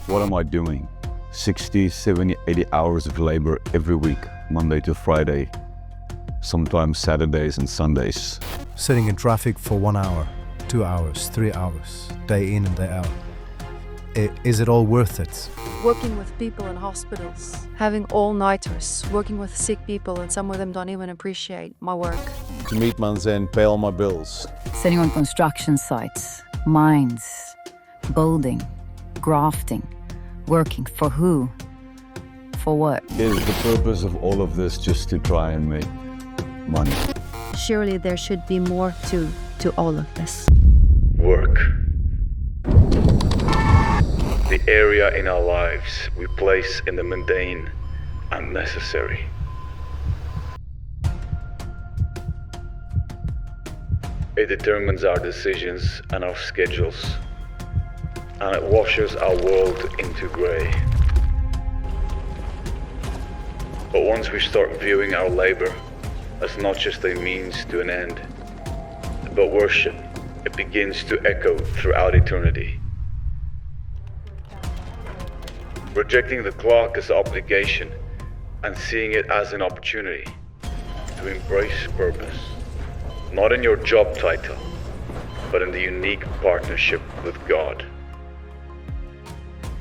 What am I doing? 60, 70, 80 hours of labor every week, Monday to Friday, sometimes Saturdays and Sundays. Sitting in traffic for 1 hour, 2 hours, 3 hours, day in and day out. Is it all worth it? Working with people in hospitals, having all-nighters, working with sick people, and some of them don't even appreciate my work. To meet month's end, pay all my bills. Sitting on construction sites, mines, building, grafting, working for who? For what? Is the purpose of all of this just to try and make money? Surely there should be more to all of this. Work. The area in our lives we place in the mundane and necessary. It determines our decisions and our schedules, and it washes our world into grey. But once we start viewing our labor as not just a means to an end, but worship, it begins to echo throughout eternity. Rejecting the clock as an obligation and seeing it as an opportunity to embrace purpose, not in your job title, but in the unique partnership with God.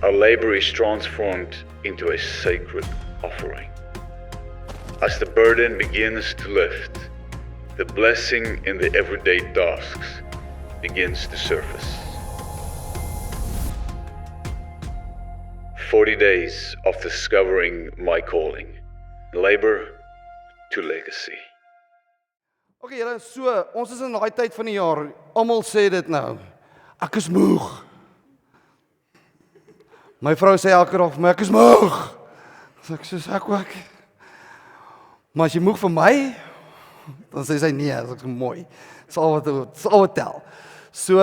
Our labor is transformed into a sacred offering. As the burden begins to lift, the blessing in the everyday tasks begins to surface. 40 days of discovering my calling, labor to legacy. Okay, julle, so, ons is in daai tyd van die jaar, almal sê dit nou, ek is moeg. My vrou sê elke dag vir my, ek is moeg. So ek sê, ek ook. Maar as jy moeg vir my, dan sê sy nee, as ek so mooi. Dis al wat tel. So,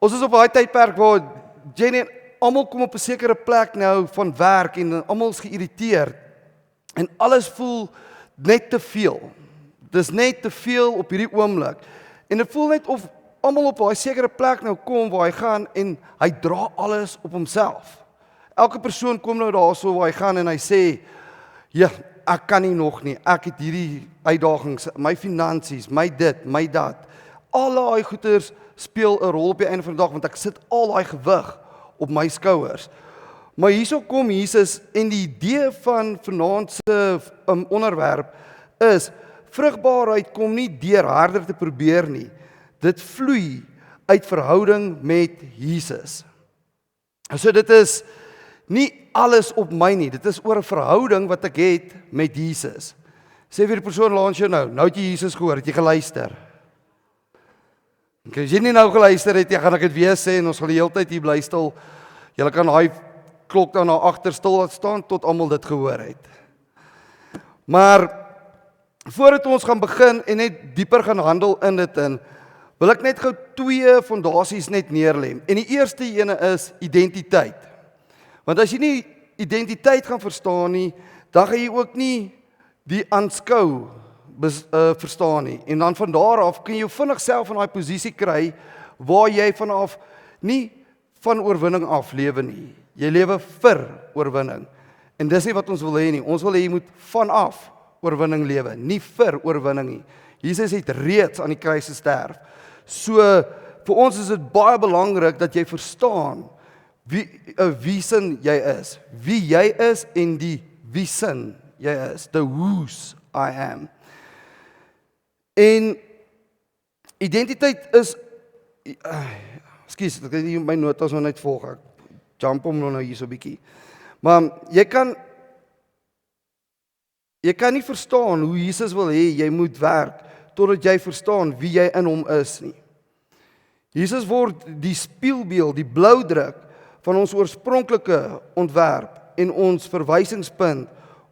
ons is op daai tydperk waar Jenny en almal kom op 'n sekere plek nou van werk en almal is geïrriteerd. En alles voel net te veel. Dis net te veel op hierdie oomblik. En dit voel net of almal op daai sekere plek nou kom waar hy gaan en hy dra alles op homself. Elke persoon kom nou daarso waar hy gaan en hy sê, ja, ek kan nie nog nie. Ek het hierdie uitdagings, my finansies, my dit, my dat. Al daai goeders speel 'n rol op die einde van die dag want ek sit al daai gewig op my skouers. Maar hierso kom Jesus en die idee van vanaand se onderwerp is vrugbaarheid kom nie deur harder te probeer nie. Dit vloei uit verhouding met Jesus. So dit is nie alles op my nie. Dit is oor 'n verhouding wat ek het met Jesus. Sê vir die persoon langs jou nou het jy Jesus gehoor, het jy geluister? Okay, as jy nie nou geluister het, gaan ek dit weer sê en ons gaan die hele tyd hier bly stil. Julle kan daai klok dan na agter stil laat staan tot almal dit gehoor het. Maar voordat ons gaan begin en net dieper gaan handel in dit wil ek net gou 2 fondasies net neerlê. En die eerste ene is identiteit. Want as jy nie identiteit gaan verstaan nie, dan gaan jy ook nie die aanskou verstaan nie. En dan van daar af kan jy jou vinnig self in daai posisie kry waar jy vanaf nie van oorwinning af lewe nie. Jy lewe vir oorwinning. En dis nie wat ons wil hê nie. Ons wil hê jy moet vanaf oorwinning lewe, nie vir oorwinning nie. Jesus het reeds aan die kruis gesterf. So vir ons is dit baie belangrik dat jy verstaan wie sin jy is, wie jy is en die wie sin jy is, the whose I am. En identiteit is ekskuus, ek het nie my notas nou net volg. Ek jump om nou hier so 'n bietjie. Maar jy kan nie verstaan hoe Jesus wil hê jy moet werk totdat jy verstaan wie jy in hom is nie. Jesus word die spieelbeeld, die bloudruk van ons oorspronklike ontwerp en ons verwysingspunt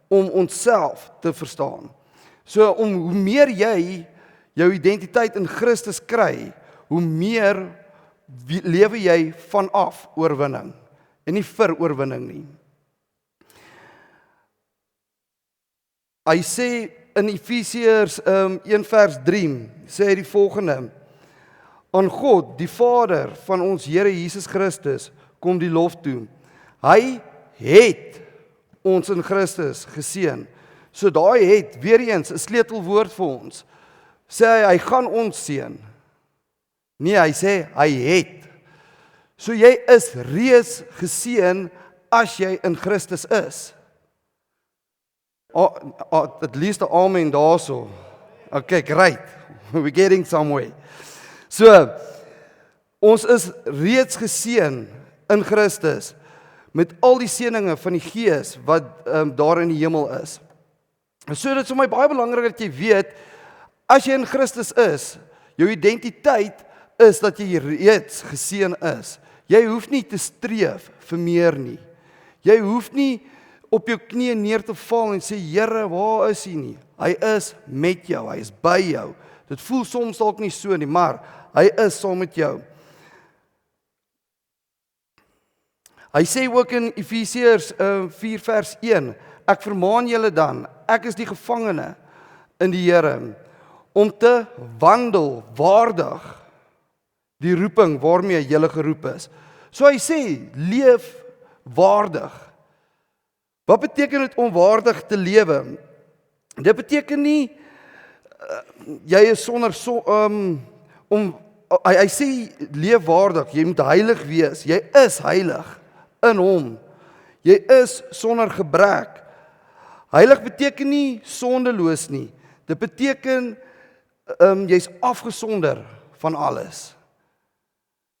om onsself te verstaan. So hoe meer jy jou identiteit in Christus kry, hoe meer lewe jy vanaf oorwinning en nie vir oorwinning nie. Hy sê in Efesiërs 1 vers 3, sê hy die volgende: aan God, die Vader van ons Here Jesus Christus, kom die lof toe. Hy het ons in Christus geseën. So daai het, weer eens, 'n sleutelwoord vir ons. Sê hy gaan ons seën. Nee, hy sê, hy het. So jy is reeds geseën as jy in Christus is. At least 'n amen daarso. Okay, great. We're getting somewhere. So, ons is reeds geseën in Christus met al die seëninge van die Gees wat daar in die hemel is. So dit is vir my baie belangrik dat jy weet, as jy in Christus is, jou identiteit is dat jy reeds geseën is. Jy hoef nie te streef vir meer nie. Jy hoef nie op jou knieë neer te val en sê, Here, waar is U nie? Hy is met jou, hy is by jou. Dit voel soms dalk nie so nie, maar hy is saam met jou. Hy sê ook in Efesiërs 4 vers 1, ek vermaan julle dan, ek is die gevangene in die Here, om te wandel waardig die roeping waarmee julle geroep is. So hy sê, leef waardig. Wat beteken dit om waardig te lewe? Dit beteken nie, jy is sonder, hy sê, leef waardig, jy moet heilig wees, jy is heilig in hom, jy is sonder gebrek. Heilig beteken nie sondeloos nie, dit beteken, jy's afgesonder van alles.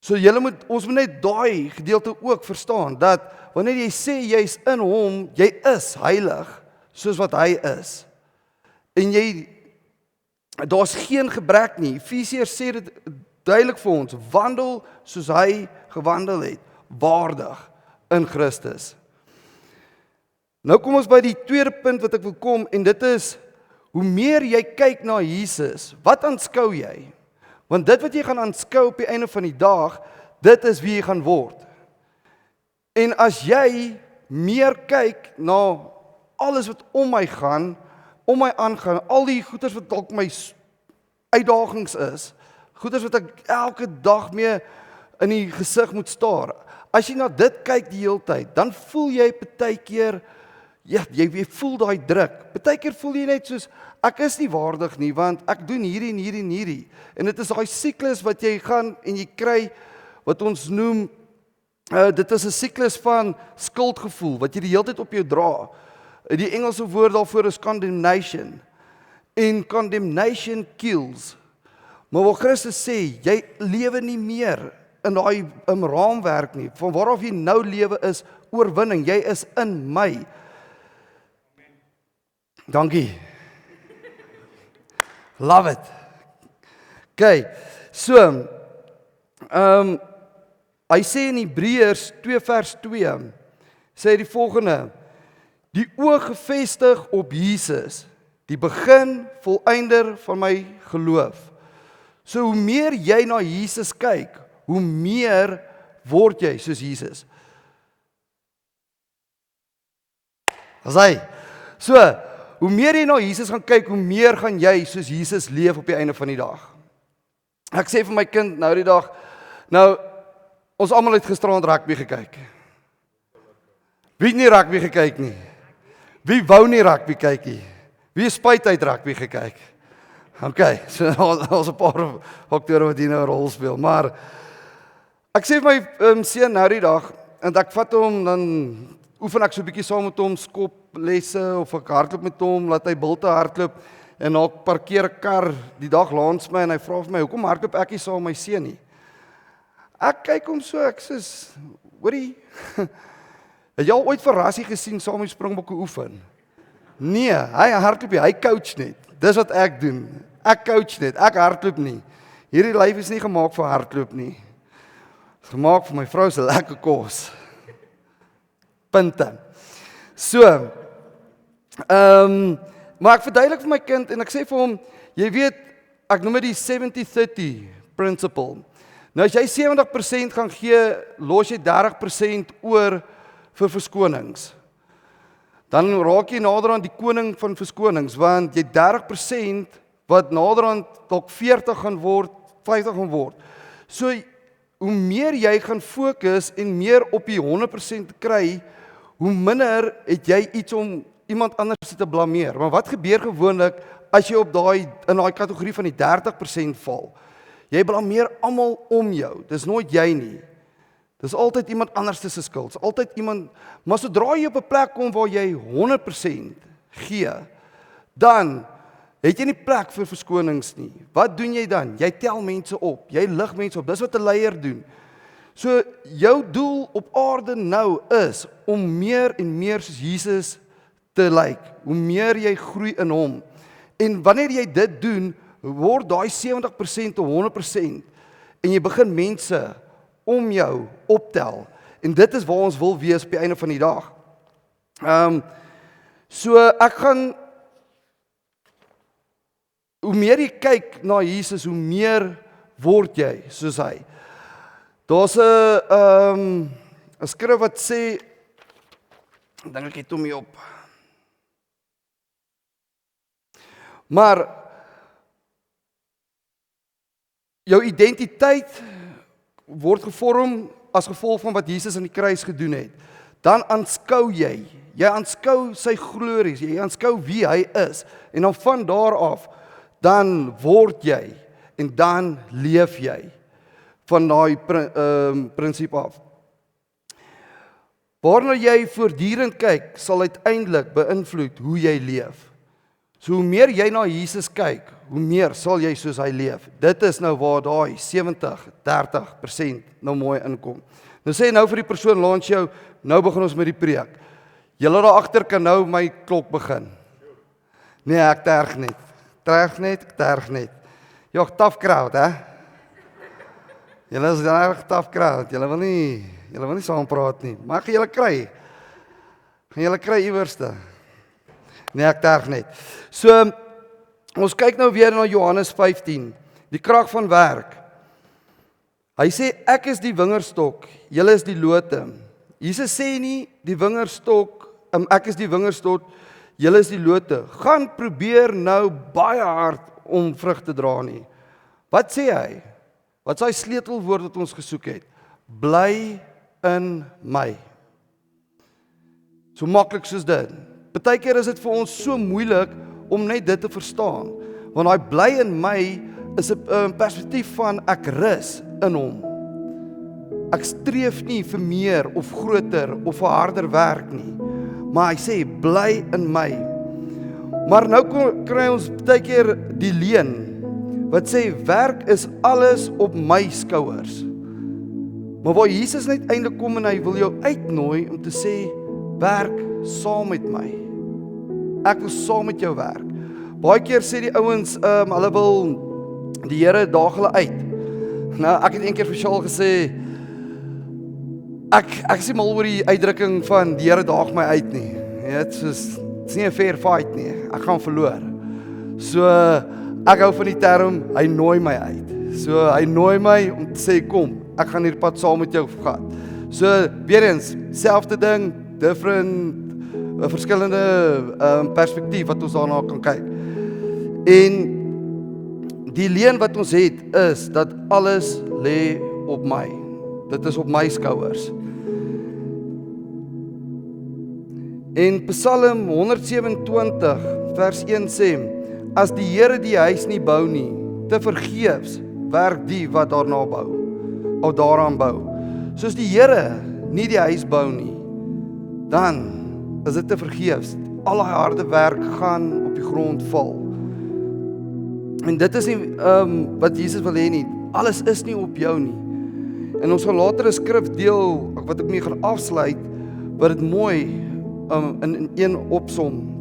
So ons moet net daai gedeelte ook verstaan, dat wanneer jy sê jy's in hom, jy is heilig, soos wat hy is. En daar's geen gebrek nie. Efesiërs sê dit duidelik vir ons, wandel soos hy gewandel het, waardig in Christus. Nou kom ons by die tweede punt wat ek wil kom, en dit is, hoe meer jy kyk na Jesus, wat aanskou jy? Want dit wat jy gaan aanskou op die einde van die dag, dit is wie jy gaan word. En as jy meer kyk na alles wat om my aangaan, al die goeders wat dalk my uitdagings is, goeders wat ek elke dag mee in die gesig moet staar. As jy na dit kyk die hele tyd, dan voel jy partykeer, ja, jy voel daai druk. Partykeer voel jy net soos, ek is nie waardig nie, want ek doen hierdie en hierdie en hierdie. En dit is daai siklus wat jy gaan en jy kry, wat ons noem, dit is 'n siklus van skuldgevoel, wat jy die hele tyd op jou dra. Die Engelse woord daarvoor is condemnation. En condemnation kills. Maar wat Christus sê, jy lewe nie meer in daai raamwerk nie. Van waaraf jy nou lewe is oorwinning. Jy is in my. Dankie. Love it. Okay, so, hy sê in Hebreërs 2 vers 2, sê hy die volgende, die oog gefestig op Jesus, die begin, volëinder van my geloof. So hoe meer jy na Jesus kyk, hoe meer word jy soos Jesus. As hy, so, hoe meer jy na Jesus gaan kyk, hoe meer gaan jy soos Jesus leef op die einde van die dag. Ek sê vir my kind nou die dag, ons almal het gisterand rugby gekyk. Wie het nie rugby gekyk nie? Wie wou nie rugby kyk nie? Wie het spyt uit rugby gekyk? Okay, so ons 'n paar faktore wat hier nou 'n rol speel, maar ek sê vir my seun nou die dag, en ek vat hom, dan oefen ek so 'n bietjie saam met hom, skoplesse, of ek hardloop met hom, laat hy bulte hardloop, en ek parkeer 'n kar die dag langs my, en hy vra vir my, hoekom hardloop ek nie saam met my seun nie? Ek kyk hom so, ek sê, hoorie, het jy al ooit vir Rassie gesien saam met Springbokke oefen? Nee, hy hardloop nie, hy coach net. Dis wat ek doen. Ek coach net, ek hardloop nie. Hierdie lyf is nie gemaak vir hardloop nie. Dit is gemaak vir my vrou se lekker kos. Punte. So, maar ek verduidelik vir my kind, en ek sê vir hom, jy weet, ek noem dit die 70-30 principle. Nou as jy 70% gaan gee, los jy 30% oor vir verskonings. Dan raak jy naderhand die koning van verskonings, want jy 30% wat naderhand dalk 40 gaan word, 50 gaan word. So hoe meer jy gaan fokus en meer op die 100% kry, hoe minder het jy iets om iemand anders te blameer. Maar wat gebeur gewoonlik as jy in daai kategorie van die 30% val? Jy blameer almal om jou. Dis nooit jy nie. Dis altyd iemand anders se skuld. Dis altyd iemand, maar sodra jy op 'n plek kom waar jy 100% gee, dan het jy nie plek vir verskonings nie. Wat doen jy dan? Jy tel mense op. Jy lig mense op. Dis wat 'n leier doen. So jou doel op aarde nou is om meer en meer soos Jesus te lyk. Hoe meer jy groei in hom. En wanneer jy dit doen, word daai 70% tot 100% en jy begin mense om jou optel. En dit is waar ons wil wees op die einde van die dag. So ek gaan, hoe meer jy kyk na Jesus, hoe meer word jy soos hy. Daar's 'n skrif wat sê, ek dink ek het hom hier op. Maar jou identiteit word gevorm as gevolg van wat Jesus aan die kruis gedoen het. Dan aanskou jy aanskou sy glorie, jy aanskou wie hy is, en dan van daar af, dan word jy, en dan leef jy, van daai prinsip af. Waarna jy voortdurend kyk, sal uiteindelik beïnvloed hoe jy leef. So hoe meer jy na Jesus kyk, hoe meer sal jy soos hy leef. Dit is nou waar daai 70-30% nou mooi inkom. Nou sê nou vir die persoon langs jou, nou begin ons met die preek. Julle daar agter kan nou my klok begin. Nee, ek terg net. Ek terg net. Ja, tough crowd, hè? Julle is reg tough crowd. Julle wil nie saam praat nie. Maar gaan julle kry. Gaan julle kry iewerste. Nee, ek terg net. So, ons kyk nou weer na Johannes 15, die krag van werk. Hy sê, ek is die wingerdstok, julle is die lote. Jesus sê nie, die wingerdstok, ek is die wingerdstok, julle is die lote. Gaan probeer nou baie hard om vrug te dra nie. Wat sê hy? Wat is hy sleutelwoord wat ons gesoek het? Bly in my. So maklik soos dit. Partykeer is dit vir ons so moeilik om net dit te verstaan. Want hy bly in my is 'n perspektief van ek rus in hom. Ek streef nie vir meer of groter of vir harder werk nie. Maar hy sê bly in my. Maar nou kry ons partykeer die leuen wat sê werk is alles op my skouers. Maar waar Jesus net eintlik kom en hy wil jou uitnooi om te sê werk saam met my. Ek wil saam met jou werk. Baie keer sê die ouens, hulle wil die Here daag hulle uit. Nou, ek het een keer vir Shaal gesê, ek sê mal oor die uitdrukking van die Here daag my uit nie. Ja, dit is nie 'n fair fight nie. Ek gaan verloor. So ek hou van die term hy nooi my uit. So hy nooi my om te sê kom, ek gaan hierdie pad saam met jou gaan. So weer eens, selfde ding, different 'n verskillende perspektief wat ons daarna kan kyk. En die leen wat ons het is dat alles lê op my. Dit is op my skouers. En Psalm 127 vers 1 sê: as die Here die huis nie bou nie, te vergeefs werk die wat daarna bou, of daaraan bou. Soos die Here nie die huis bou nie, dan is dit te vergeefs. Al die harde werk gaan op die grond val. En dit is nie wat Jesus wil hê nie. Alles is nie op jou nie. En ons gaan later 'n skrif deel wat ek mee gaan afsluit, wat dit mooi in een opsom.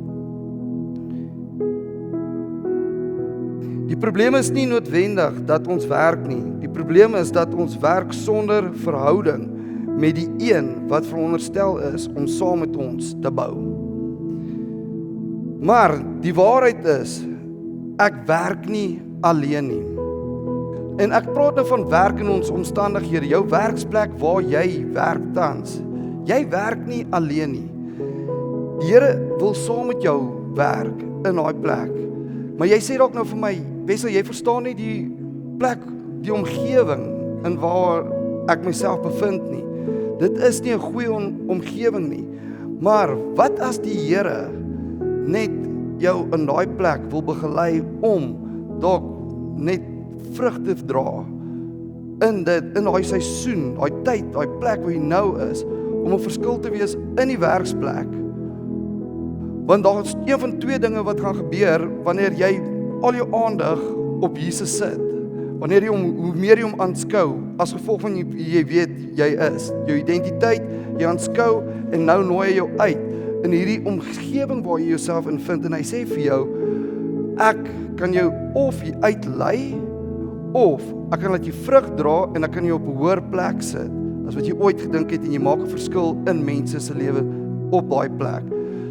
Die probleem is nie noodwendig dat ons werk nie. Die probleem is dat ons werk sonder verhouding met die een wat veronderstel is om saam met ons te bou. Maar die waarheid is, ek werk nie alleen nie. En ek praat nou van werk in ons omstandighede, jou werksplek waar jy werk tans. Jy werk nie alleen nie. Die Here wil saam met jou werk in daai plek. Maar jy sê dalk nou vir my, Wessel, jy verstaan nie die plek, die omgewing in waar ek myself bevind nie. Dit is nie 'n goeie omgewing nie. Maar wat as die Here net jou in daai plek wil begelei om dalk net vrug te dra in daai seisoen, daai tyd, daai plek waar jy nou is, om 'n verskil te wees in die werksplek. Want daar is een van twee dinge wat gaan gebeur wanneer jy al jou aandag op Jesus sit. Wanneer jy hoe meer jy hom aanskou, as gevolg van jy weet jy is, jou identiteit, jy aanskou en nou nooi hy jou uit in hierdie omgewing waar jy jouself in vind en hy sê vir jou, ek kan jou of hier uitlei of ek kan laat jy vrug dra en ek kan jou op 'n hoër plek sit as wat jy ooit gedink het en jy maak 'n verskil in mense se lewe op daai plek.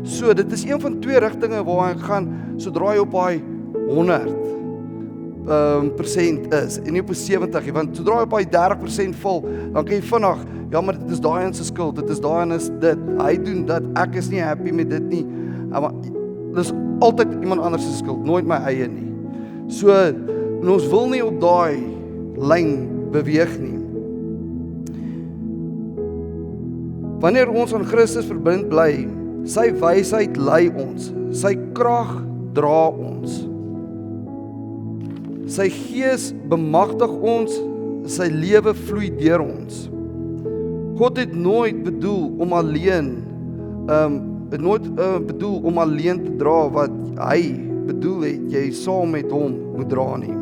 So dit is een van twee rigtinge waar hy gaan sodra jy op daai 100% is en nie op 70, want sodra jy op daai 30% val, dan kan jy vinnig, ja maar dit is daai en se skuld, dit is daai en is dit, hy doen dat, ek is nie happy met dit nie, maar dis altyd iemand anders se skuld, nooit my eie nie. So, en ons wil nie op daai lyn beweeg nie. Wanneer ons aan Christus verbind bly, sy wysheid lei ons, sy krag dra ons. Sy gees bemagtig ons, sy lewe vloei deur ons. God het nooit bedoel om alleen te dra wat hy bedoel het, jy saam met hom moet dra nie.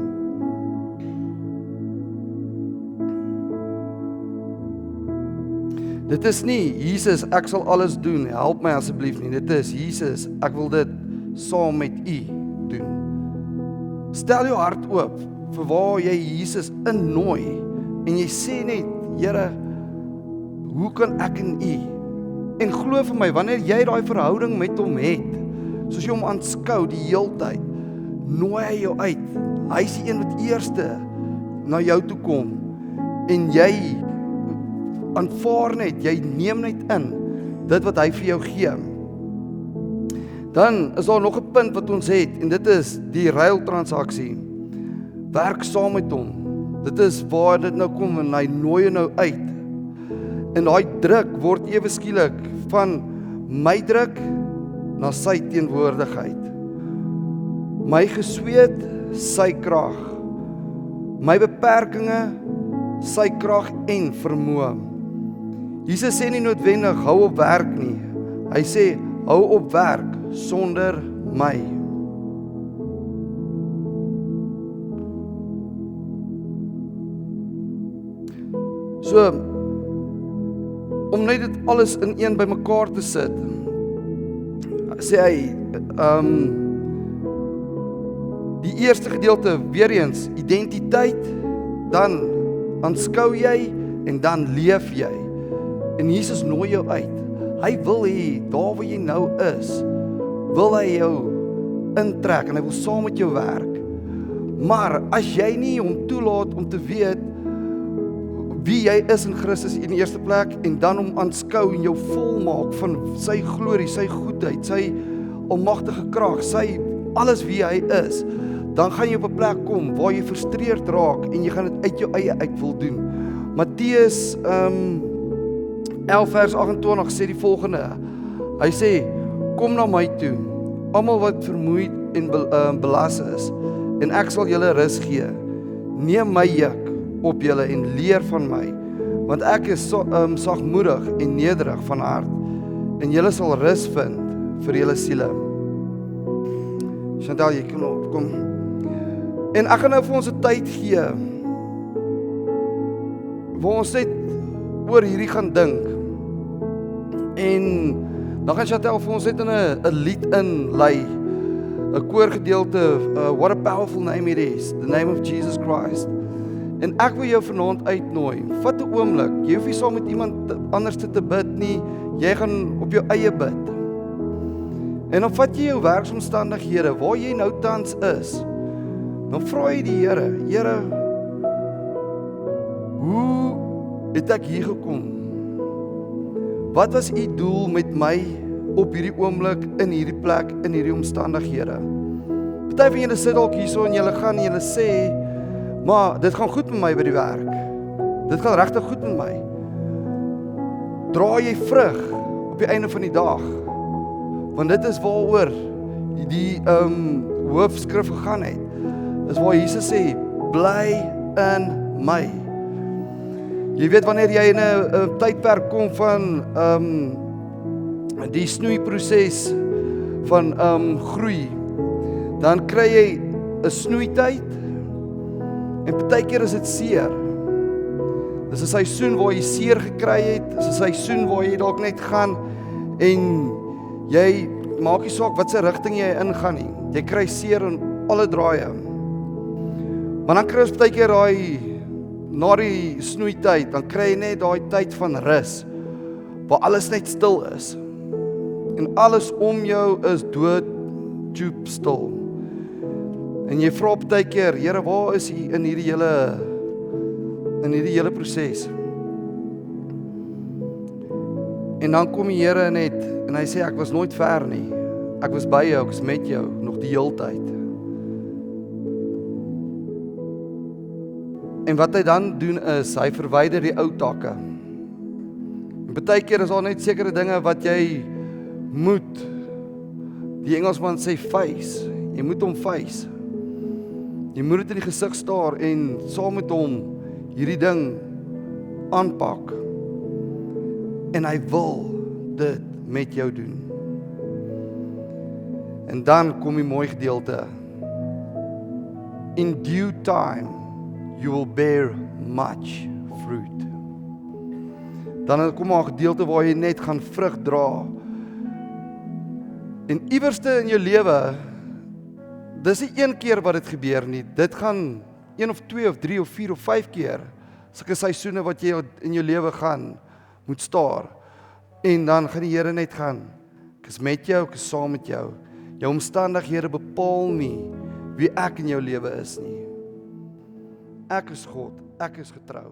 Dit is nie, Jesus, ek sal alles doen, help my asseblief nie. Dit is, Jesus, ek wil dit saam met u doen. Stel jou hart oop vir waar jy Jesus innooi en jy sê net, Here, hoe kan ek in u? En glo vir my, wanneer jy daai verhouding met hom het, soos jy hom aanskou die heeltyd, nooi hy jou uit. Hy is die een wat eerste na jou toe kom en jy aanvaar net, jy neem net in dit wat hy vir jou gee. Dan is daar nog 'n punt wat ons het en dit is die ruiltransaksie. Werk saam met hom. Dit is waar dit nou kom en hy nooi nou uit. En daai druk word ewe skielik van my druk na sy teenwoordigheid. My gesweet, sy krag. My beperkings, sy krag en vermoë. Jesus sê nie noodwendig hou op werk nie. Hy sê hou op werk sonder my. So om net dit alles in een bymekaar te sit, sê hy die eerste gedeelte weer eens identiteit, dan aanskou jy en dan leef jy. En Jesus nooi jou uit. Hy wil hê daar waar jy nou is, wil hy jou intrek en hy wil saam met jou werk. Maar as jy nie hom toelaat om te weet wie jy is in Christus in die eerste plek en dan hom aanskou en jou volmaak van sy glorie, sy goedheid, sy almagtige krag, sy alles wie hy is, dan gaan jy op 'n plek kom waar jy frustreerd raak en jy gaan dit uit jou eie uit wil doen. Matteus 11 vers 28 sê die volgende. Hy sê, kom na my toe, almal wat vermoeid en belas is, en ek sal julle rus gee. Neem my juk op julle en leer van my, want ek is sagmoedig en nederig van hart, en julle sal rus vind vir julle siele. Chantal, jy kan opkom. En ek gaan nou vir ons 'n tyd gee, waar ons net oor hierdie gaan dink. En dan gaan Chantal vir ons net in 'n lied inlei, 'n koorgedeelte, what a powerful name it is, the name of Jesus Christ. En ek wil jou vanaand uitnooi, vat 'n oomblik, jy hoef nie saam met iemand anders te bid nie, jy gaan op jou eie bid. En dan vat jy jou werksomstandighede, waar jy nou tans is, dan vra jy die Here, Here, hoe het ek hier gekom? Wat was u doel met my op hierdie oomblik, in hierdie plek, in hierdie omstandighede? Party van julle sit dalk hierso en julle gaan en julle sê, maar dit gaan goed met my by die werk. Dit gaan regtig goed met my. Dra jy vrug op die einde van die dag? Want dit is waaroor die hoofskrif gegaan het. Is waar Jesus sê, bly in my. Jy weet wanneer jy in 'n tydperk kom van die snoeiproses van groei, dan kry jy 'n snoeityd en partykeer is dit seer. Dis 'n seisoen waar jy seer gekry het, dis 'n seisoen waar jy dalk net gaan en jy maak nie saak wat se rigting jy ingaan nie. Jy kry seer in alle draaie. Maar dan kry ons partykeer na die snoeityd, dan kry jy net daai tyd van rus waar alles net stil is. En alles om jou is dood stil. En jy vra partykeer, Here, waar is U in hierdie hele proses? En dan kom die Here net en hy sê, ek was nooit ver nie. Ek was by jou, ek is met jou nog die hele tyd. En wat hy dan doen is, hy verwyder die ou takke. En partykeer is daar net sekere dinge wat jy moet, die Engelsman sê face, jy moet hom face. Jy moet dit in die gesig staar en saam met hom hierdie ding aanpak. En hy wil dit met jou doen. En dan kom die mooi gedeelte. In due time, you will bear much fruit. Dan kom maar 'n gedeelte waar jy net gaan vrug dra. En iewerste in jou lewe, dis nie een keer wat dit gebeur nie. Dit gaan 1 of 2 of 3 of 4 of 5 keer. Sulke seisoene wat jy in jou lewe gaan moet staar. En dan gaan die Here net gaan. Ek is met jou, ek is saam met jou. Jou omstandighede bepaal nie wie ek in jou lewe is nie. Ek is God, ek is getrou.